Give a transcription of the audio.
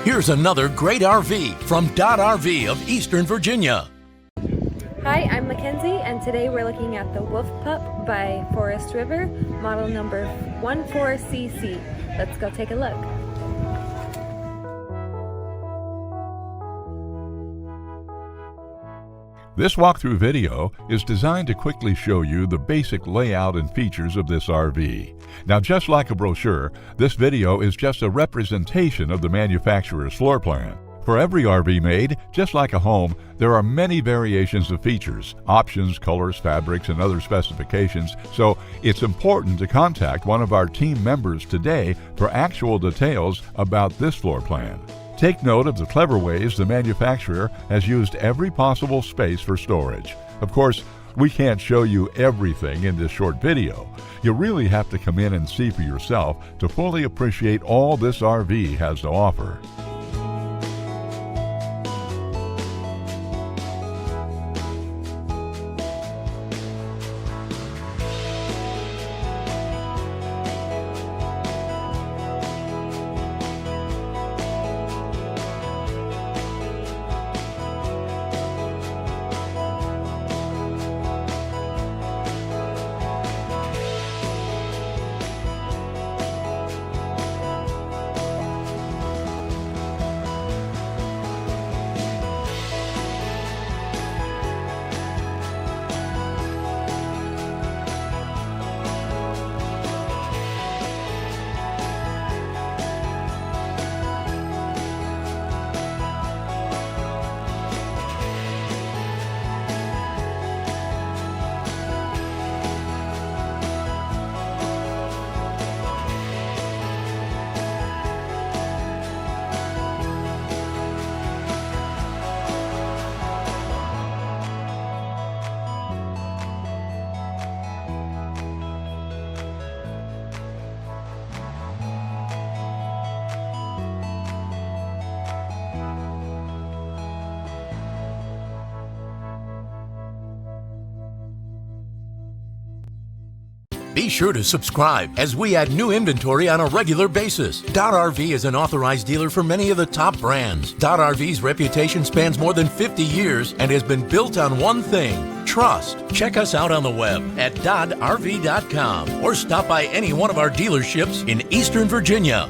Here's another great RV from Dodd RV of Eastern Virginia. Hi, I'm Mackenzie, and today we're looking at the Wolf Pup by Forest River, model number 14CC. Let's go take a look. This walkthrough video is designed to quickly show you the basic layout and features of this RV. Now, just like a brochure, this video is just a representation of the manufacturer's floor plan. For every RV made, just like a home, there are many variations of features, options, colors, fabrics, and other specifications, so it's important to contact one of our team members today for actual details about this floor plan. Take note of the clever ways the manufacturer has used every possible space for storage. Of course, we can't show you everything in this short video. You really have to come in and see for yourself to fully appreciate all this RV has to offer. Be sure to subscribe as we add new inventory on a regular basis. Dodd RV is an authorized dealer for many of the top brands. Dodd RV's reputation spans more than 50 years and has been built on one thing: trust. Check us out on the web at doddrv.com or stop by any one of our dealerships in Eastern Virginia.